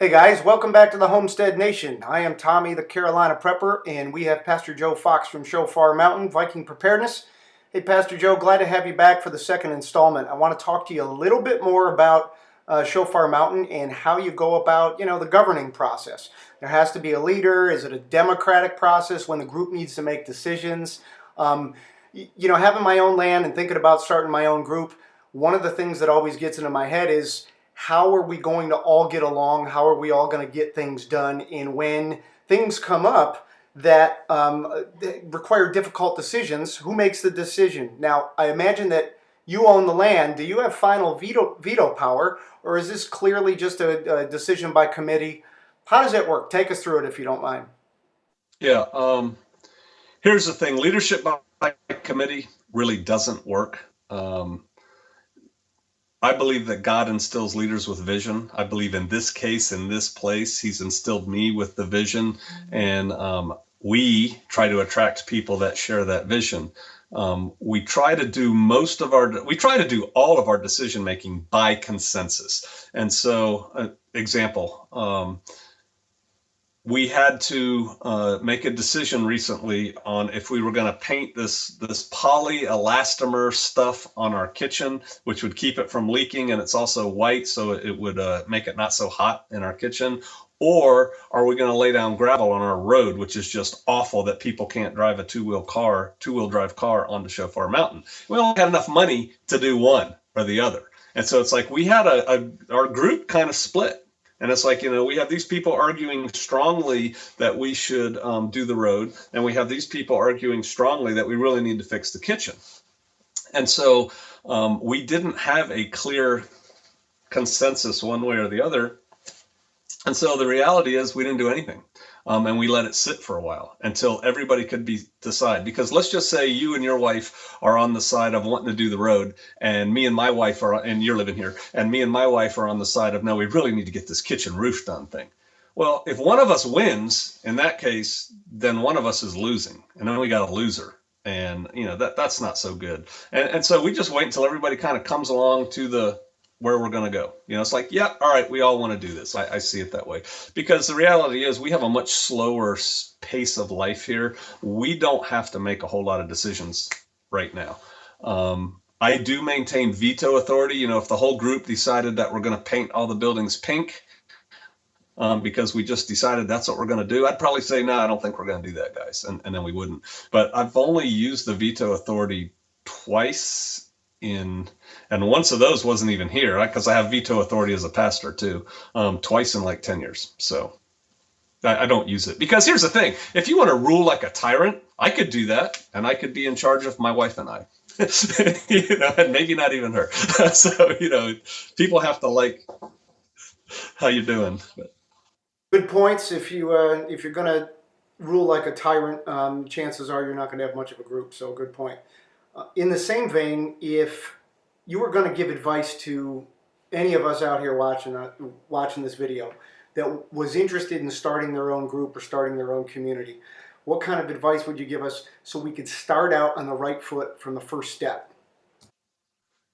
Hey guys, welcome back to the Homestead Nation. I am Tommy, the Carolina Prepper, and we have Pastor Joe Fox from Shofar Mountain, Viking Prepardness. Hey Pastor Joe, glad to have you back for the second installment. I want to talk to you a little bit more about Shofar Mountain and how you go about, the governing process. There has to be a leader. Is it a democratic process when the group needs to make decisions? Having my own land and thinking about starting my own group, one of the things that always gets into my head is, how are we going to all get along? How are we all going to get things done? And when things come up that require difficult decisions, who makes the decision? Now, I imagine that you own the land. Do you have final veto power, or is this clearly just a decision by committee? How does it work? Take us through it if you don't mind. Yeah. Here's the thing. Leadership by committee really doesn't work. I believe that God instills leaders with vision. I believe in this case, in this place, He's instilled me with the vision, and we try to attract people that share that vision. We try to do all of our decision making by consensus. And so, example. We had to make a decision recently on if we were going to paint this polyelastomer stuff on our kitchen, which would keep it from leaking, and it's also white, so it would make it not so hot in our kitchen. Or are we going to lay down gravel on our road, which is just awful that people can't drive a two-wheel drive car onto Shofar Mountain? We only had enough money to do one or the other. And so it's like we had our group kind of split. And it's like, we have these people arguing strongly that we should do the road. And we have these people arguing strongly that we really need to fix the kitchen. And so we didn't have a clear consensus one way or the other. And so the reality is we didn't do anything. And we let it sit for a while until everybody could decide. Because let's just say you and your wife are on the side of wanting to do the road, and me and my wife and you're living here, and me and my wife are on the side of, no, we really need to get this kitchen roof done thing. Well, if one of us wins, in that case, then one of us is losing, and then we got a loser. And, that's not so good. And so we just wait until everybody kind of comes along to where we're going to go. It's like, yeah, all right, we all want to do this. I see it that way. Because the reality is we have a much slower pace of life here. We don't have to make a whole lot of decisions right now. I do maintain veto authority. If the whole group decided that we're going to paint all the buildings pink, because we just decided that's what we're going to do, I'd probably say, no, I don't think we're going to do that, guys. And then we wouldn't. But I've only used the veto authority twice and once of those wasn't even here, because I have veto authority as a pastor too, twice in like 10 years. So I don't use it, because here's the thing. If you want to rule like a tyrant, I could do that, and I could be in charge of my wife and I, and maybe not even her. So, people have to like how you're doing. Good points. If you're going to rule like a tyrant, chances are you're not going to have much of a group. So good point. In the same vein, if you were going to give advice to any of us out here watching this video that was interested in starting their own group or starting their own community, what kind of advice would you give us so we could start out on the right foot from the first step?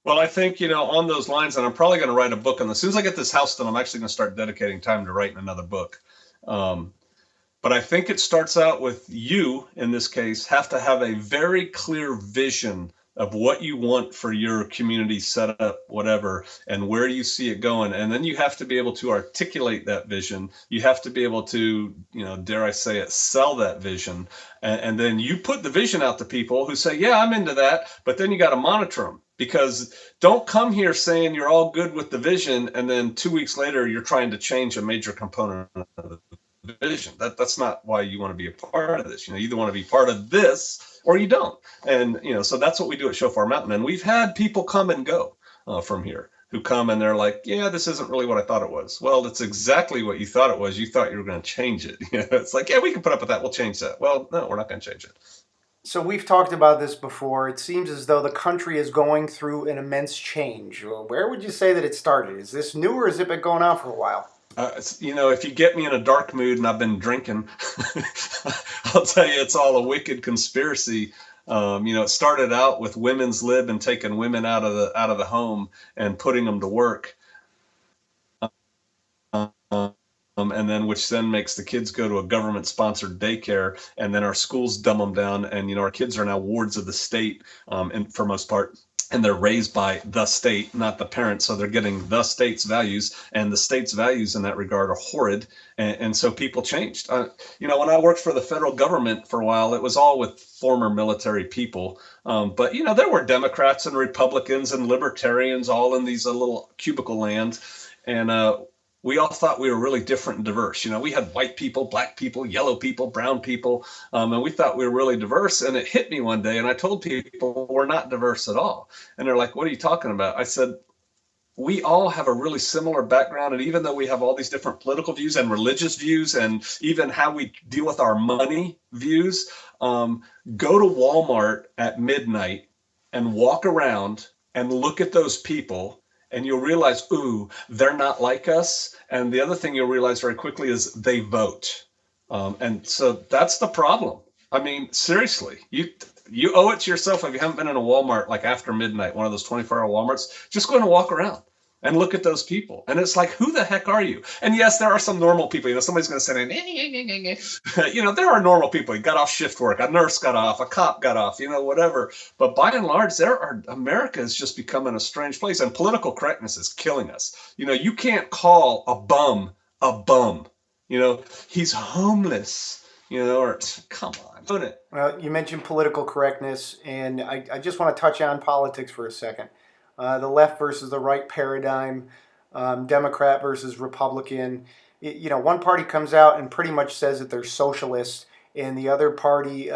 Well, I think, on those lines, and I'm probably going to write a book on this. As soon as I get this house done, I'm actually going to start dedicating time to writing another book. But I think it starts out with you, in this case, have to have a very clear vision of what you want for your community setup, whatever, and where you see it going. And then you have to be able to articulate that vision. You have to be able to, dare I say it, sell that vision. And then you put the vision out to people who say, yeah, I'm into that. But then you got to monitor them. Because don't come here saying you're all good with the vision, and then 2 weeks later you're trying to change a major component of the vision. That's not why you want to be a part of this. You either want to be part of this or you don't. And so that's what we do at Shofar Mountain. And we've had people come and go from here who come and they're like, yeah, this isn't really what I thought it was. Well, it's exactly what you thought it was. You thought you were going to change it. It's like, yeah, we can put up with that. We'll change that. Well, no, we're not going to change it. So we've talked about this before. It seems as though the country is going through an immense change. Where would you say that it started? Is this new, or has it been going on for a while? If you get me in a dark mood and I've been drinking, I'll tell you it's all a wicked conspiracy. It started out with women's lib and taking women out of the home and putting them to work. and then which then makes the kids go to a government-sponsored daycare, and then our schools dumb them down, and our kids are now wards of the state, and for most part, and they're raised by the state, not the parents. So they're getting the state's values, and the state's values in that regard are horrid. And so people changed. When I worked for the federal government for a while, it was all with former military people. But there were Democrats and Republicans and libertarians all in these little cubicle land. And we all thought we were really different and diverse. We had white people, black people, yellow people, brown people, and we thought we were really diverse. And it hit me one day, and I told people we're not diverse at all. And they're like, "What are you talking about?" I said, we all have a really similar background. And even though we have all these different political views and religious views, and even how we deal with our money views, go to Walmart at midnight and walk around and look at those people, and you'll realize, ooh, they're not like us. And the other thing you'll realize very quickly is they vote. And so that's the problem. I mean, seriously, you owe it to yourself if you haven't been in a Walmart like after midnight, one of those 24-hour Walmarts, just go and walk around and look at those people. And it's like, who the heck are you? And yes, there are some normal people. Somebody's going to say, there are normal people. You got off shift work. A nurse got off. A cop got off, whatever. But by and large, America is just becoming a strange place. And political correctness is killing us. You can't call a bum a bum. He's homeless, or come on. Well, you mentioned political correctness, and I just want to touch on politics for a second. The left versus the right paradigm, Democrat versus Republican. One party comes out and pretty much says that they're socialist, and the other party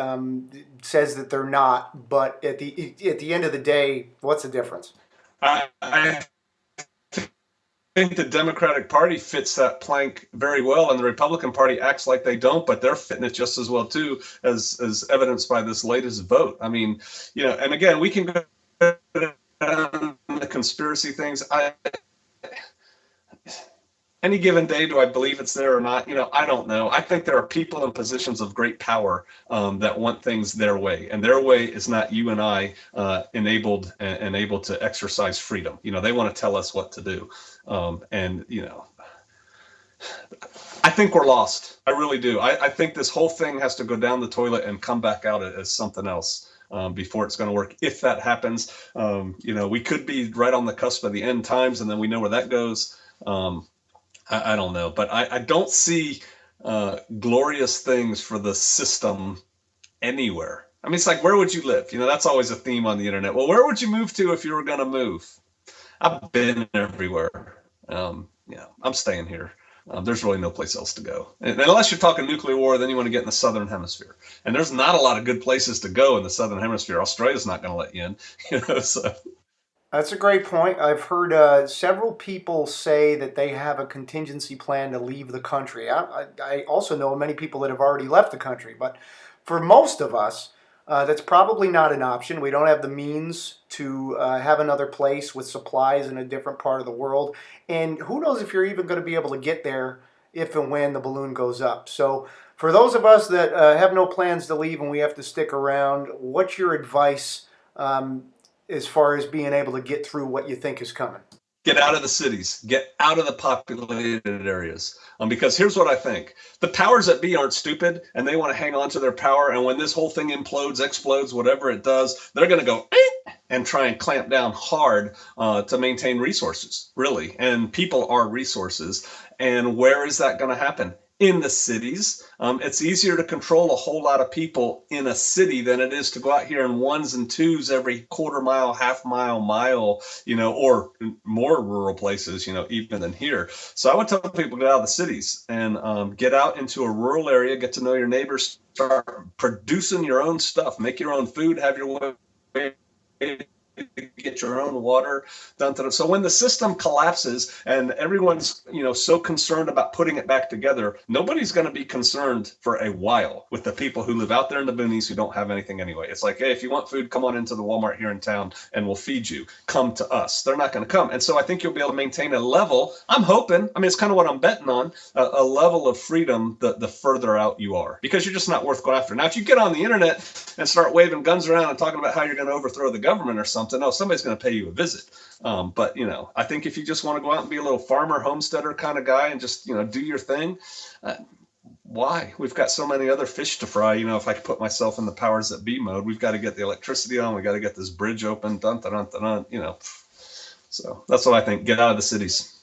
says that they're not. But at the end of the day, what's the difference? I think the Democratic Party fits that plank very well, and the Republican Party acts like they don't, but they're fitting it just as well too, as evidenced by this latest vote. I mean, and again, we can go down the conspiracy things. Any given day, do I believe it's there or not? I don't know. I think there are people in positions of great power that want things their way, and their way is not you and I enabled and able to exercise freedom. They want to tell us what to do, and I think we're lost. I really do. I think this whole thing has to go down the toilet and come back out as something else. Before it's going to work. If that happens, we could be right on the cusp of the end times, and then we know where that goes. I don't know, but I don't see glorious things for the system anywhere. I mean, it's like, where would you live? That's always a theme on the internet. Well, where would you move to if you were going to move? I've been everywhere. I'm staying here. There's really no place else to go. And unless you're talking nuclear war, then you want to get in the Southern Hemisphere. And there's not a lot of good places to go in the Southern Hemisphere. Australia's not going to let you in, so. That's a great point. I've heard several people say that they have a contingency plan to leave the country. I also know many people that have already left the country. But for most of us, that's probably not an option. We don't have the means to have another place with supplies in a different part of the world. And who knows if you're even going to be able to get there if and when the balloon goes up. So for those of us that have no plans to leave and we have to stick around, what's your advice as far as being able to get through what you think is coming? Get out of the cities. Get out of the populated areas. Because here's what I think. The powers that be aren't stupid, and they want to hang on to their power. And when this whole thing implodes, explodes, whatever it does, they're going to go and try and clamp down hard to maintain resources, really. And people are resources. And where is that going to happen? In the cities. It's easier to control a whole lot of people in a city than it is to go out here in ones and twos every quarter mile, half mile, or more rural places, even than here. So I would tell people get out of the cities and get out into a rural area, get to know your neighbors, start producing your own stuff, make your own food, have your way, get your own water done to them. So when the system collapses and everyone's so concerned about putting it back together, nobody's going to be concerned for a while with the people who live out there in the boonies who don't have anything anyway. It's like, hey, if you want food, come on into the Walmart here in town and we'll feed you. Come to us. They're not going to come. And so I think you'll be able to maintain a level. I'm hoping, it's kind of what I'm betting on, a level of freedom the further out you are, because you're just not worth going after. Now, if you get on the internet and start waving guns around and talking about how you're going to overthrow the government or something, somebody somebody's going to pay you a visit. But, I think if you just want to go out and be a little farmer, homesteader kind of guy and just, do your thing, why? We've got so many other fish to fry. If I could put myself in the powers that be mode, we've got to get the electricity on. We got to get this bridge open, dun, dun, dun, dun, dun, So that's what I think. Get out of the cities.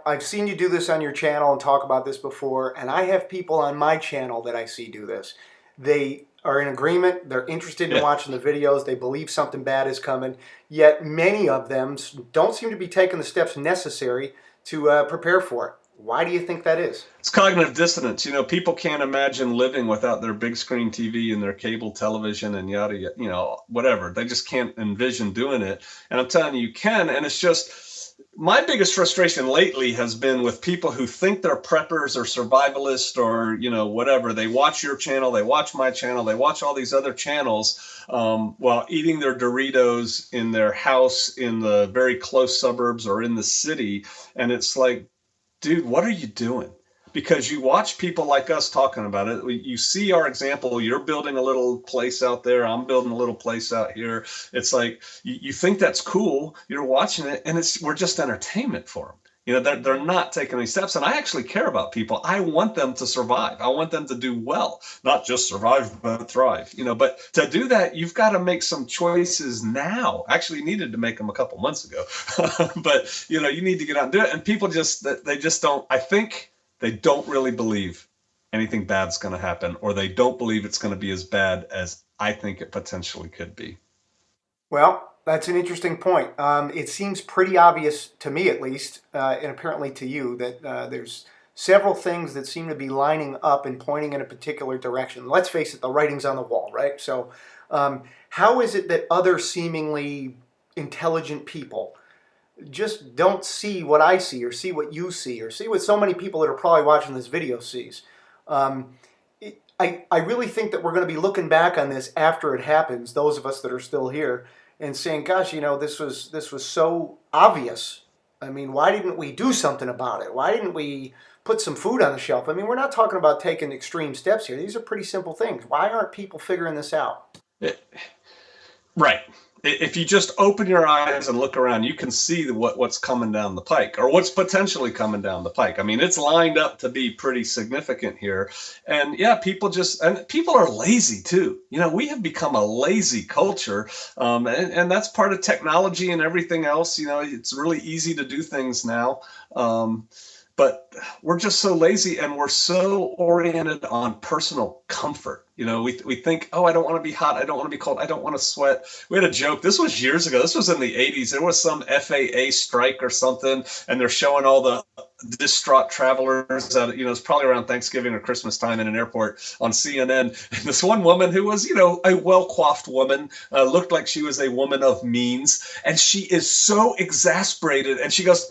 I've seen you do this on your channel and talk about this before, and I have people on my channel that I see do this. They are in agreement, they're interested in watching the videos, they believe something bad is coming, yet many of them don't seem to be taking the steps necessary to prepare for it. Why do you think that is? It's cognitive dissonance. People can't imagine living without their big screen TV and their cable television and yada, yada, whatever. They just can't envision doing it. And I'm telling you, you can. And it's just, my biggest frustration lately has been with people who think they're preppers or survivalists or, whatever. They watch your channel, they watch my channel, they watch all these other channels while eating their Doritos in their house in the very close suburbs or in the city. And it's like, dude, what are you doing? Because you watch people like us talking about it. You see our example. You're building a little place out there. I'm building a little place out here. It's like you think that's cool. You're watching it, and we're just entertainment for them. They're not taking any steps. And I actually care about people. I want them to survive. I want them to do well, not just survive, but thrive. But to do that, you've got to make some choices now. Actually, you needed to make them a couple months ago. But, you need to get out and do it. And people they just don't, I think they don't really believe anything bad's going to happen, or they don't believe it's going to be as bad as I think it potentially could be. Well, that's an interesting point. It seems pretty obvious to me, at least, and apparently to you, that there's several things that seem to be lining up and pointing in a particular direction. Let's face it, the writing's on the wall, right? So how is it that other seemingly intelligent people just don't see what I see, or see what you see, or see what so many people that are probably watching this video sees? I really think that we're going to be looking back on this after it happens, those of us that are still here, and saying, gosh, this was so obvious. I mean, why didn't we do something about it? Why didn't we put some food on the shelf? I mean, we're not talking about taking extreme steps here. These are pretty simple things. Why aren't people figuring this out? Right. If you just open your eyes and look around, you can see what's coming down the pike, or what's potentially coming down the pike. I mean, it's lined up to be pretty significant here. And yeah, people are lazy too. We have become a lazy culture. And that's part of technology and everything else. It's really easy to do things now. But we're just so lazy, and we're so oriented on personal comfort. We think, oh, I don't want to be hot. I don't want to be cold. I don't want to sweat. We had a joke. This was years ago. This was in the 80s. There was some FAA strike or something, and they're showing all the distraught travelers at, it's probably around Thanksgiving or Christmas time in an airport on CNN. And this one woman who was, a well-coiffed woman, looked like she was a woman of means. And she is so exasperated. And she goes,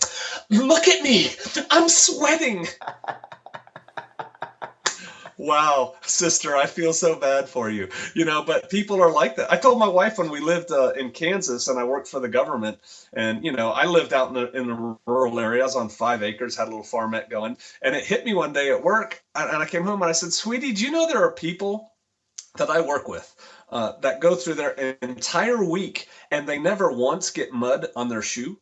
look at me. I'm sweating. Wow, sister, I feel so bad for you. But people are like that. I told my wife when we lived in Kansas and I worked for the government, and, I lived out in the rural area. I was on 5 acres, had a little farmette going. And it hit me one day at work. And I came home and I said, sweetie, do you know there are people that I work with that go through their entire week and they never once get mud on their shoe?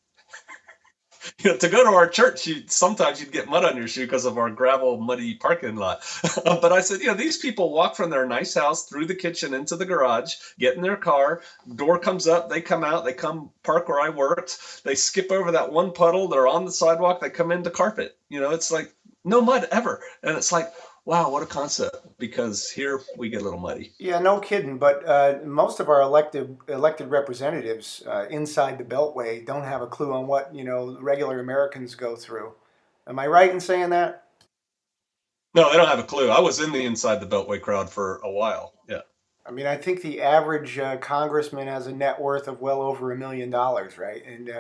To go to our church, sometimes you'd get mud on your shoe because of our gravel, muddy parking lot. But I said, these people walk from their nice house through the kitchen into the garage, get in their car, door comes up, they come out, they come park where I worked, they skip over that one puddle, they're on the sidewalk, they come into carpet. It's like no mud ever. And it's like, wow, what a concept, because here we get a little muddy. Yeah, no kidding. But most of our elected representatives inside the Beltway don't have a clue on what, regular Americans go through. Am I right in saying that? No, they don't have a clue. I was in the inside the Beltway crowd for a while. Yeah. I mean, I think the average congressman has a net worth of well over $1 million, right? And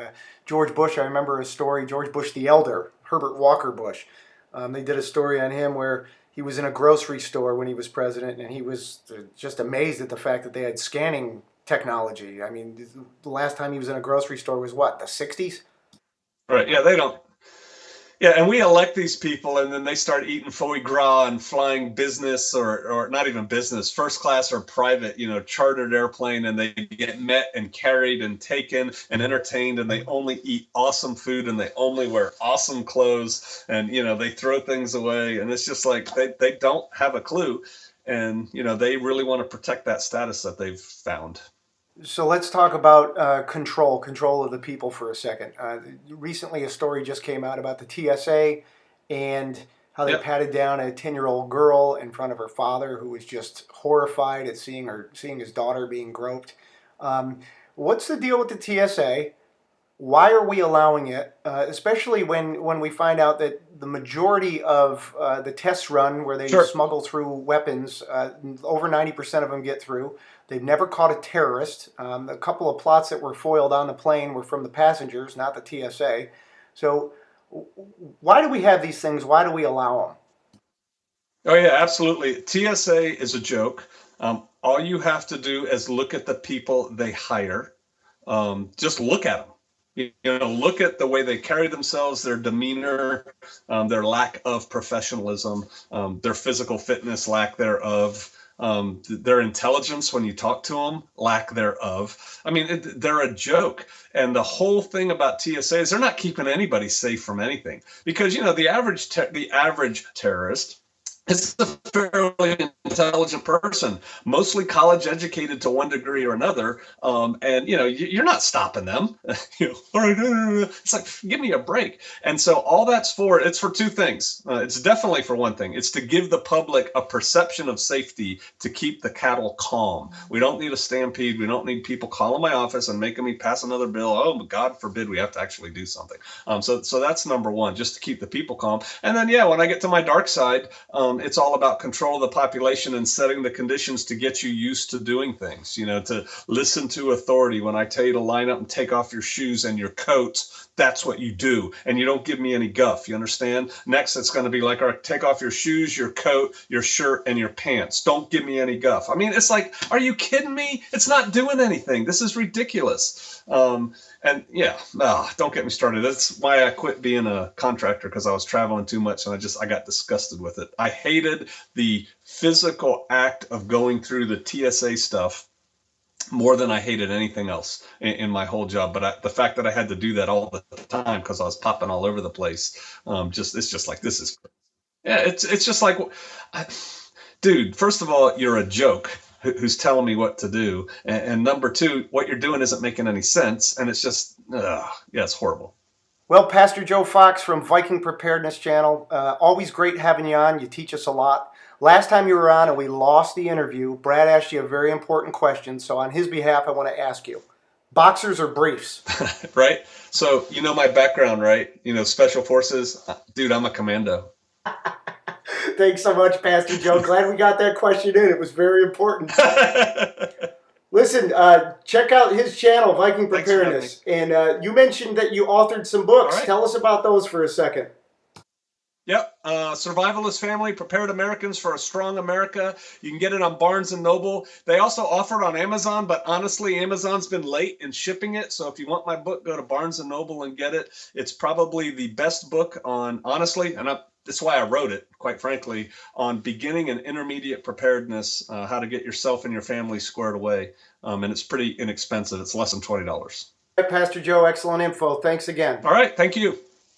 George Bush, I remember a story, George Bush the elder, Herbert Walker Bush. They did a story on him where he was in a grocery store when he was president, and he was just amazed at the fact that they had scanning technology. I mean, the last time he was in a grocery store was what, the 60s? Right. Yeah, they don't. Yeah, and we elect these people, and then they start eating foie gras and flying business or not even business, first class or private, chartered airplane, and they get met and carried and taken and entertained, and they only eat awesome food and they only wear awesome clothes, and they throw things away, and it's just like they don't have a clue, and they really want to protect that status that they've found. So let's talk about control of the people for a second. Recently, a story just came out about the TSA and how they Yep. patted down a 10-year-old girl in front of her father, who was just horrified at seeing his daughter being groped. What's the deal with the TSA? Why are we allowing it? Especially when we find out that the majority of the tests run where they Sure. smuggle through weapons, over 90% of them get through. They've never caught a terrorist. A couple of plots that were foiled on the plane were from the passengers, not the TSA. So why do we have these things? Why do we allow them? Oh yeah, absolutely. TSA is a joke. All you have to do is look at the people they hire. Just look at them. Look at the way they carry themselves, their demeanor, their lack of professionalism, their physical fitness, lack thereof, their intelligence when you talk to them, lack thereof. I mean, they're a joke. And the whole thing about TSA is they're not keeping anybody safe from anything, because the average terrorist is a fairly intelligent person, mostly college educated to one degree or another. And you're not stopping them. All right, it's like, give me a break. And so all it's for two things. It's definitely for one thing. It's to give the public a perception of safety, to keep the cattle calm. We don't need a stampede. We don't need people calling my office and making me pass another bill. Oh, God forbid we have to actually do something. So that's number one, just to keep the people calm. And then, when I get to my dark side, it's all about control of the population and setting the conditions to get you used to doing things, to listen to authority. When I tell you to line up and take off your shoes and your coats, that's what you do. And you don't give me any guff. You understand? Next, it's going to be like, all right, take off your shoes, your coat, your shirt, and your pants. Don't give me any guff. I mean, it's like, are you kidding me? It's not doing anything. This is ridiculous. And don't get me started. That's why I quit being a contractor, because I was traveling too much and I got disgusted with it. I hated the physical act of going through the TSA stuff more than I hated anything else in my whole job. But the fact that I had to do that all the time because I was popping all over the place, it's just like, this is, yeah, it's just like, dude, first of all, you're a joke who's telling me what to do. And number two, what you're doing isn't making any sense. And it's just, it's horrible. Well, Pastor Joe Fox from Viking Preparedness Channel, always great having you on. You teach us a lot. Last time you were on and we lost the interview, Brad asked you a very important question. So on his behalf, I want to ask you, boxers or briefs? Right? So, my background, right? Special forces. Dude, I'm a commando. Thanks so much, Pastor Joe. Glad we got that question in. It was very important. Listen, check out his channel, Viking Preparedness. And you mentioned that you authored some books. Right. Tell us about those for a second. Yep. Survivalist Family, Prepared Americans for a Strong America. You can get it on Barnes & Noble. They also offer it on Amazon, but honestly, Amazon's been late in shipping it. So if you want my book, go to Barnes & Noble and get it. It's probably the best book on, honestly, and that's why I wrote it, quite frankly, on beginning and intermediate preparedness, how to get yourself and your family squared away. And it's pretty inexpensive. It's less than $20. Pastor Joe, excellent info. Thanks again. All right. Thank you.